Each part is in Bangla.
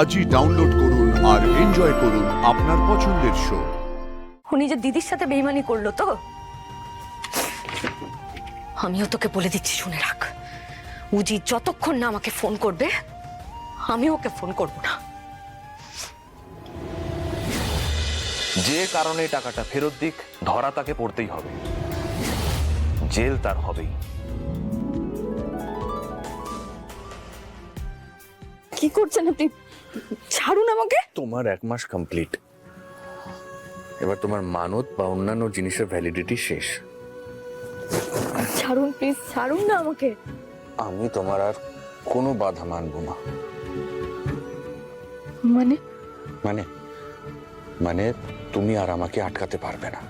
আজই ডাউনলোড করুন আর এনজয় করুন আপনার পছন্দের শো। ও নিজের দিদির সাথে বেইমানি করলো তো? আমিও তোকে বলে দিচ্ছি, শুনে রাখ, উজি যতক্ষণ না আমাকে ফোন করবে আমি ওকে ফোন করব না। যে কারণে টাকাটা ফেরত দিক, ধরা তাকে পড়তেই হবে, জেল তার হবেই। কি করছেন আপনি? ছাড়ুন আমাকে। তোমার 1 মাস কমপ্লিট, এবার তোমার মানত বা অন্যান্য জিনিসের ভ্যালিডিটি শেষ। ছাড়ুন প্লিজ, ছাড়ুন না আমাকে। আমি তোমার আর কোনো বাধা মানব না। মানে মানে মানে তুমি আর আমাকে আটকাতে পারবে না।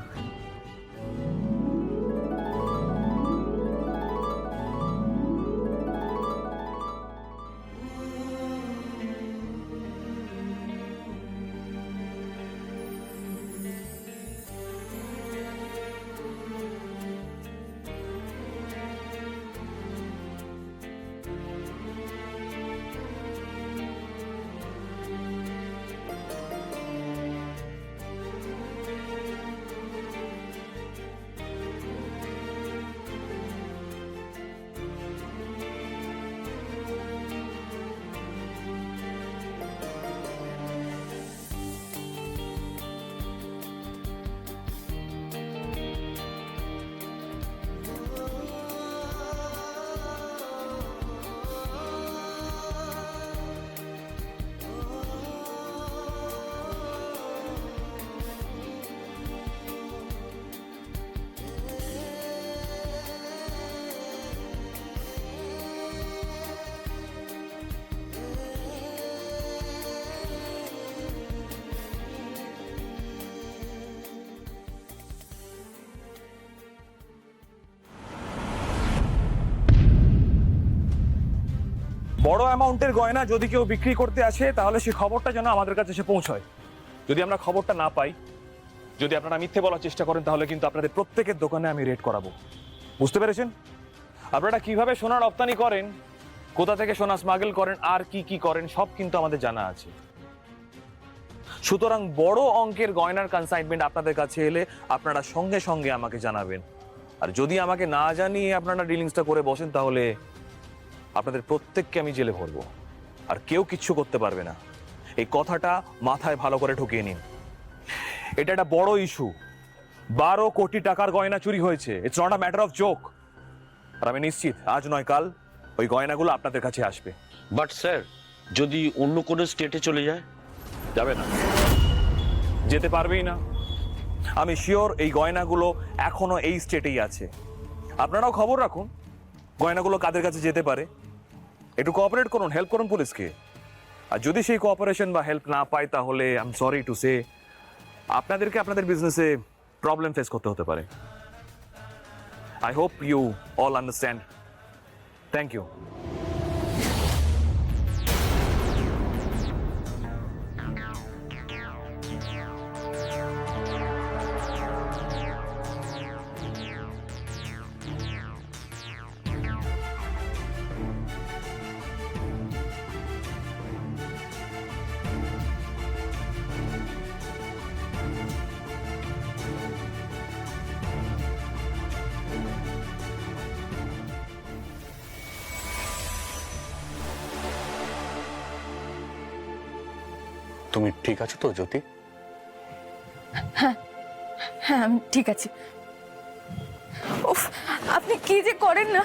বড় অ্যামাউন্টের গয়না যদি কেউ বিক্রি করতে আসে তাহলে সেই খবরটা যেন আমাদের কাছে এসে পৌঁছায়। যদি আমরা খবরটা না পাই, যদি আপনারা মিথ্যে বলার চেষ্টা করেন, তাহলে কিন্তু আপনাদের প্রত্যেকের দোকানে আমি রেড করাবো। বুঝতে পেরেছেন? আপনারা কিভাবে সোনা রপ্তানি করেন, কোথা থেকে সোনা স্মাগল করেন, আর কি কি করেন, সব কিন্তু আমাদের জানা আছে। সুতরাং বড় অঙ্কের গয়নার কনসাইনমেন্ট আপনাদের কাছে এলে আপনারা সঙ্গে সঙ্গে আমাকে জানাবেন। আর যদি আমাকে না জানিয়ে আপনারা ডিলিংসটা করে বসেন, তাহলে আপনাদের প্রত্যেককে আমি জেলে ভরবো, আর কেউ কিচ্ছু করতে পারবে না। এই কথাটা মাথায় ভালো করে ঢুকিয়ে নিন। এটা একটা বড় ইস্যু। 12 কোটি টাকার গয়না চুরি হয়েছে। It's not a matter of joke. আর আমি নিশ্চিত আজ নয় কাল ওই গয়নাগুলো আপনাদের কাছে আসবে। বাট স্যার, যদি অন্য কোনো স্টেটে চলে যায়? যাবে না, যেতে পারবেই না। আমি শিওর এই গয়নাগুলো এখনো এই স্টেটেই আছে। আপনারাও খবর রাখুন গয়নাগুলো কাদের কাছে যেতে পারে। একটু কোঅপারেট করুন, হেল্প করুন পুলিশকে। আর যদি সেই কোঅপারেশন বা হেল্প না পায়, তাহলে I am sorry to say আপনাদেরকে আপনাদের বিজনেসে প্রবলেম ফেস করতে হতে পারে। I hope you all understand. Thank you. তুমি ঠিক আছো তো জ্যোতি? হ্যাঁ, আমি ঠিক আছি। উফ, আপনি কি যে করেন না।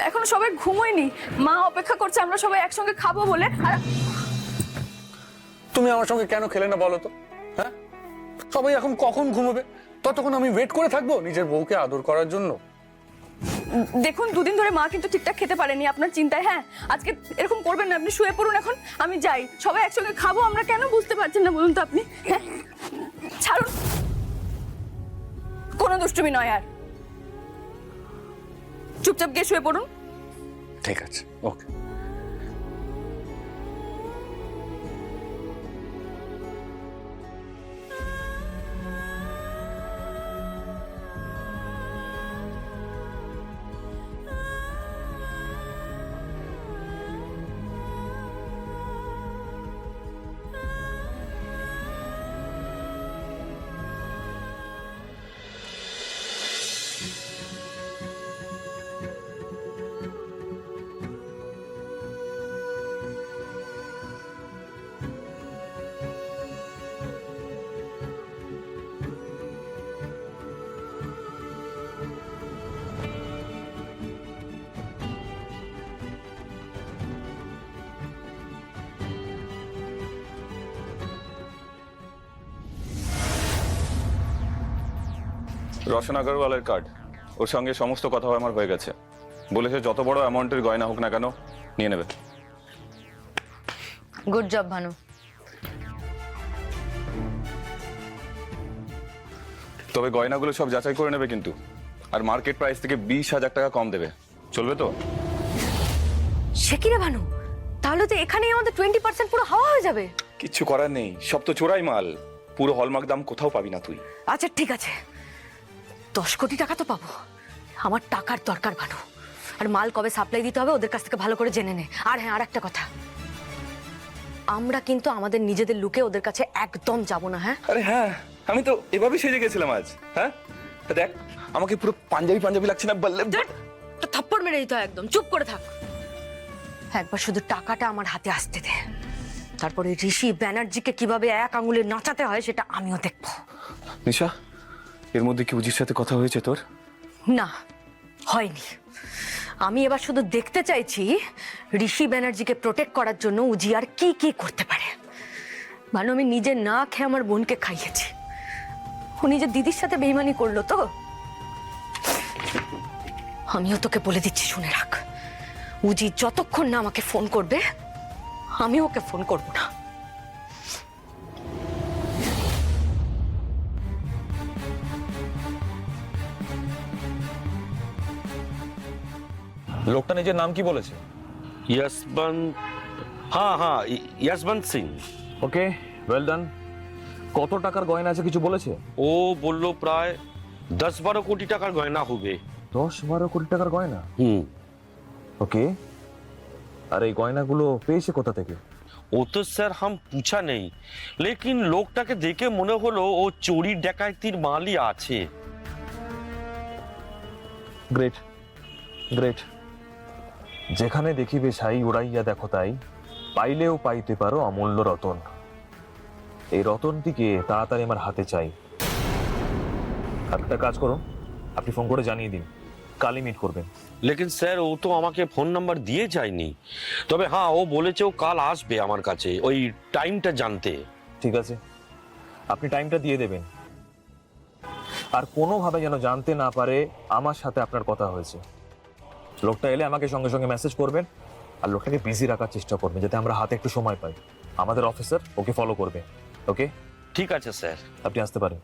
এখন সবাই ঘুমোয়নি, মা অপেক্ষা করছে আমরা সবাই একসঙ্গে খাবো বলে। আর তুমি আমার সঙ্গে কেন খেলে না বলো তো? হ্যাঁ, সবাই এখন কখন ঘুমোবে? ততক্ষণ আমি ওয়েট করে থাকবো নিজের বউকে আদর করার জন্য? দেখুন, 2 দিন ধরে মা কিন্তু ঠিকঠাক খেতে পারেনি আপনার চিন্তায়। হ্যাঁ, আজকে এরকম করবেন না, আপনি শুয়ে পড়ুন এখন, আমি যাই। সবাই একসঙ্গে খাবো আমরা, কেন বুঝতে পারছেন না বলুন তো আপনি? হ্যাঁ, ছাড়ুন, কোনো দুষ্টুমি নয় আর। চুপচাপ গিয়ে শুয়ে পড়ুন। ঠিক আছে, ওকে। রোশন আগরওয়ালের কার্ড, ওর সঙ্গে সমস্ত কথা আমার হয়ে গেছে। বলেছে যত বড় অ্যামাউন্টের গয়না হোক না কেন নিয়ে নেবে। Good job Bhanu. তবে গয়নাগুলো সব যাচাই করে নেবে কিন্তু, আর মার্কেট প্রাইস থেকে 20,000 টাকা কম দেবে। চলবে তো? সে কি রে ভানু, তাহলে তো এখানেই আমাদের 20% পুরো হাওয়া হয়ে যাবে। কিচ্ছু করার নেই, সব তো চোরাই মাল। পুরো হলমার্ক দাম কোথাও পাবি না তুই। আচ্ছা ঠিক আছে, 10 কোটি টাকা তো পাবো। আমার টাকার দরকার ভানু, আর মাল কবে সাপ্লাই দিতে হবে ওদের কাছ থেকে ভালো করে জেনে নে। আর হ্যাঁ, আর একটা কথা, আমরা কিন্তু আমাদের নিজেদের লুকে ওদের কাছে একদম যাব না। হ্যাঁ আরে হ্যাঁ, আমি তো এভাবে সেজে গেছিলাম আজ। হ্যাঁ দেখ, আমাকে পুরো পাঞ্জাবি পাঞ্জাবি লাগছে না বললে? তো থাপ্পড় মেরে দিতে হয়, একদম চুপ করে থাক। একবার শুধু টাকাটা আমার হাতে আসতে দে, তারপরে ঋষি ব্যানার্জিকে কিভাবে এক আঙুলে নাচাতে হয় সেটা আমিও দেখবো। নিশা, এর মধ্যে কি উজির সাথে কথা হয়েছে তোর? না, হয়নি। আমি এবার শুধু দেখতে চাইছি ঋষি ব্যানার্জিকে প্রোটেক্ট করার জন্য উজি আর কি কি করতে পারে। মানে আমি নিজে না খেয়ে আমার বোনকে খাইয়েছি, ও নিজের দিদির সাথে বেইমানি করলো তো। আমিও তোকে বলে দিচ্ছি, শুনে রাখ, উজি যতক্ষণ না আমাকে ফোন করবে আমি ওকে ফোন করব না। লোকটা নিজের নাম কি বলেছে? यशवंत, हाँ हाँ यशवंत सिंह। ওকে, ওয়েল ডান। কত টাকার গয়না আছে কিছু বলেছে? ও বললো প্রায় 10-12 কোটি টাকার গয়না হবে। 10-12 কোটি টাকার গয়না? ওকে, আর এই গয়নাগুলো পেয়েছে কোথা থেকে? वो तो सर हम पूछा नहीं, लेकिन লোকটাকে দেখে মনে হলো ও চোরি ডাকাতির মালই আছে। Great great. যেখানে দেখিবে ছাই উড়াইয়া দেখো তাই, পাইলেও পাইতে পারো অমূল্য রতন। এই রতনটিকে তাড়াতাড়ি আমার হাতে চাই। একটা কাজ করুন, আপনি ফোন করে জানিয়ে দিন, কালই মিট করবেন। लेकिन স্যার ও তো আমাকে ফোন নাম্বার দিয়ে যায়নি। তবে হ্যাঁ, ও বলেছে ও কাল আসবে আমার কাছে ওই টাইমটা জানতে। ঠিক আছে, আপনি টাইমটা দিয়ে দেবেন, আর কোনোভাবে যেন জানতে না পারে আমার সাথে আপনার কথা হয়েছে। লোকটা এলে আমাকে সঙ্গে সঙ্গে মেসেজ করবেন, আর লোকটাকে বিজি রাখার চেষ্টা করবেন যাতে আমরা হাতে একটু সময় পাই। আমাদের অফিসার ওকে ফলো করবে। ওকে, ঠিক আছে স্যার। আপনি আসতে পারেন।